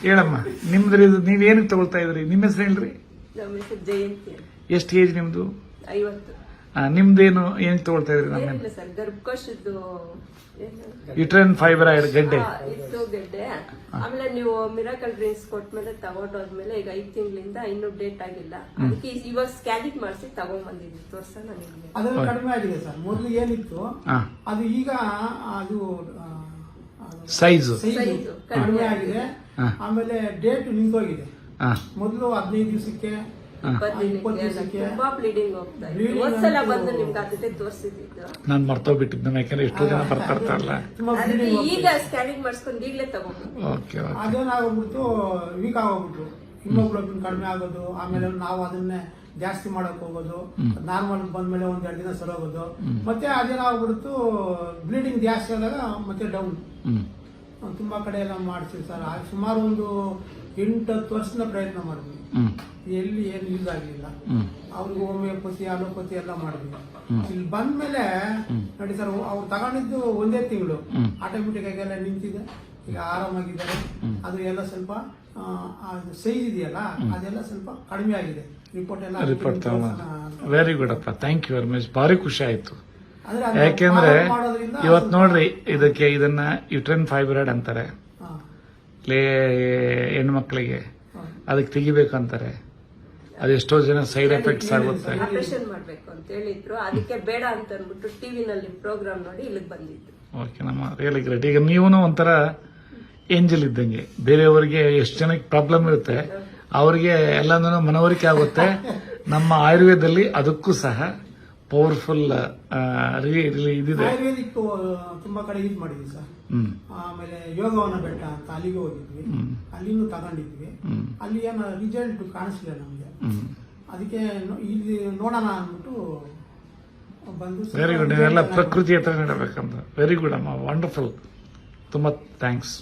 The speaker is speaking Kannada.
ಹೇಳಮ್ಮ ನಿಮ್ದ್ರಿ ನೀವೇನಕ್ಕೆ ತಗೊಳ್ತಾ ಇದ್ರಿ? ನಿಮ್ಮ ಹೆಸರು ಹೇಳ್ರಿ. ನಮ್ಮ ಹೆಸರು ಜಯಂತಿ. ಎಷ್ಟು ಏಜ್ ನಿಮ್ದು? 50. ನಿಮ್ದೇನು ಏನಕ್ಕೆ ತಗೊಳ್ತಾ ಇದ್ರಿ? ನಮ್ಮ ಏನಿಲ್ಲ ಸರ್, ಗರ್ಭಕೋಶದ್ದು ಯುಟ್ರೈನ್ ಫೈಬ್ರಾಯ್ಡ್ ಗಡ್ಡೆ ಇತ್ತು ಗಡ್ಡೆ. ಆಮೇಲೆ ನೀವು ಮಿರಾಕಲ್ ಡ್ರಿಂಕ್ಸ್ ಕೊಟ್ಮೇಲೆ ತಗೊಂಡೋದ್ಮೇಲೆ ಈಗ 5 ತಿಂಗಳಿಂದ ಇನ್ನೂ ಡೇಟ್ ಆಗಿಲ್ಲ. ಅದಕ್ಕೆ ಇವಾಗ ಸ್ಕ್ಯಾನಿಂಗ್ ಮಾಡಿಸಿ ತಗೊಂಡ್ಬಂದಿದ್ವಿ ತೋರ್ಸೋಣ ನಿಮ್ಗೆ. ಅದೆಲ್ಲ ಕಡಿಮೆ ಆಗಿದೆ ಸರ್. ಮೊದಲು ಏನಿತ್ತು ಅದು ಈಗ ಅದು ಸೈಜು ಕಡಿಮೆ ಆಗಿದೆ. ಆಮೇಲೆ ಡೇಟ್ ನಿಂತೋಗಿದೆ. ಮೊದಲು 15 ದಿವಸಕ್ಕೆ 20 ದಿವಸಕ್ಕೆ ತುಂಬಾ ಬ್ಲೀಡಿಂಗ್ ಹೋಗ್ತಾ ಇತ್ತು. ಒಂದ್ಸಲ ಬಂದು ನಿಮ್ಗೆ ಅದಕ್ಕೆ ತೋರಿಸಿದ್ದು ನಾನು ಮರ್ತೋಗ್ಬಿಟ್ಟಿದ್ದೆ, ಯಾಕಂದ್ರೆ ಎಷ್ಟೋ ಜನ ಬರ್ತಾರಲ್ಲ. ಈಗ ಸ್ಕ್ಯಾನಿಂಗ್ ಮಾಡಿಸ್ಕೊಂಡು ಈಗಲೇ ತಗೊಂಡು ಅದೇನಾಗೋಗ್ಬಿಟ್ಟು ವೀಕ್ ಆಗೋಗ್ಬಿಟ್ರು. ಹಿಮೋಗ್ಲೋಬಿನ್ ಕಡಿಮೆ ಆಗೋದು. ಆಮೇಲೆ ನಾವು ಅದನ್ನೇ ಜಾಸ್ತಿ ಮಾಡಕ್ ಹೋಗೋದು. ನಾರ್ಮಲ್ ಬಂದ್ಮೇಲೆ 1-2 ದಿನ ಸರೋಗೋದು. ಮತ್ತೆ ಅದೇನಾಗ್ಬಿಡ್ತು, ಬ್ಲೀಡಿಂಗ್ ಜಾಸ್ತಿ ಆದಾಗ ಮತ್ತೆ ಡೌನ್. ತುಂಬಾ ಕಡೆ ಎಲ್ಲ ಮಾಡ್ತೀವಿ ಸರ್. ಸುಮಾರು ಒಂದು 8-10 ವರ್ಷದ ಪ್ರಯತ್ನ ಮಾಡಿದ್ವಿ. ಎಲ್ಲಿ ಏನು ಯೂಸ್ ಆಗಲಿಲ್ಲ. ಅವ್ರಿಗೆ ಹೋಮಿಯೋಪತಿ ಅಲೋಪತಿ ಎಲ್ಲ ಮಾಡಿದ್ವಿ. ಇಲ್ಲಿ ಬಂದ್ಮೇಲೆ ನೋಡಿ ಸರ್, ಅವ್ರು ತಗೊಂಡಿದ್ದು 1 ತಿಂಗಳು ಆಟೋಮೆಟಿಕ್ ಆಗಿ ಎಲ್ಲ ನಿಂತಿದೆ. ಈಗ ಆರಾಮಾಗಿದ್ದಾರೆ. ಅದು ಎಲ್ಲ ಸ್ವಲ್ಪ ಸೈಜ್ ಇದೆಯಲ್ಲ ಅದೆಲ್ಲ ಸ್ವಲ್ಪ ಕಡಿಮೆ ಆಗಿದೆ. ರಿಪೋರ್ಟ್ ವೆರಿ ಗುಡ್ ಅಪ್ಪ, ಥ್ಯಾಂಕ್ ಯು ವೆರಿ ಮಚ್. ಭಾರಿ ಖುಷಿ ಆಯ್ತು. ಯಾಕೆಂದ್ರೆ ಇವತ್ ನೋಡ್ರಿ, ಇದನ್ನ ಯುಟ್ರೈನ್ ಫೈಬ್ರಾಯ್ಡ್ ಅಂತಾರೆ ಹೆಣ್ಮಕ್ಳಿಗೆ. ಅದಕ್ಕೆ ತೆಗಿಬೇಕಂತಾರೆ. ಅದೆಷ್ಟೋ ಜನ ಸೈಡ್ ಎಫೆಕ್ಟ್ಸ್ ಆಗುತ್ತೆ. ಆಪರೇಷನ್ ಮಾಡ್ಬೇಕು ಅಂತ ಹೇಳಿದ್ರು. ಅದಕ್ಕೆ ಬೇಡ ಅಂತ ಅಂದ್ಬಿಟ್ಟು ಟಿವಿನಲ್ಲಿ ಪ್ರೋಗ್ರಾಮ್ ನೋಡಿ ಇಲ್ಲಿಗೆ ಬಂದಿದ್ದು. ಓಕೆ, ನಮ್ಮ ರಿಯಲಿ ಗ್ರೇಟ್. ಈಗ ನೀವು ಒಂಥರ ಏಂಜಲ್ ಇದ್ದಂಗೆ. ಬೇರೆಯವರಿಗೆ ಎಷ್ಟು ಜನಕ್ಕೆ ಪ್ರಾಬ್ಲಮ್ ಇರುತ್ತೆ ಅವ್ರಿಗೆ ಎಲ್ಲಾನು ಮನವರಿಕೆ ಆಗುತ್ತೆ. ನಮ್ಮ ಆಯುರ್ವೇದದಲ್ಲಿ ಅದಕ್ಕೂ ಸಹ ಪವರ್ಫುಲ್ ಇದಿದೆ. ಆಯುರ್ವೇದಿಕ್ ತುಂಬಾ ಕಡೆ ಯೂಸ್ ಮಾಡಿದ್ವಿ ಸರ್. ಆಮೇಲೆ ಯೋಗವನ ಬೆಟ್ಟ ಅಂತ ಅಲ್ಲಿಗೆ ಹೋಗಿದ್ವಿ. ಅಲ್ಲಿನೂ ತಗೊಂಡಿದ್ವಿ. ಅಲ್ಲಿ ಏನೋ ರಿಸಲ್ಟ್ ಕಾಣಿಸ್ಲಿಲ್ಲ ನಮ್ಗೆ. ಅದಕ್ಕೆ ಇಲ್ಲಿ ನೋಡೋಣ ಅಂದ್ಬಿಟ್ಟು ಬಂದು. Very good. ನೀವೆಲ್ಲ ಪ್ರಕೃತಿ ಹತ್ರ ನಡಬೇಕಂತ. ವೆರಿ ಗುಡ್ ಅಮ್ಮ, ವಂಡರ್ಫುಲ್. ತುಂಬಾ ಥ್ಯಾಂಕ್ಸ್.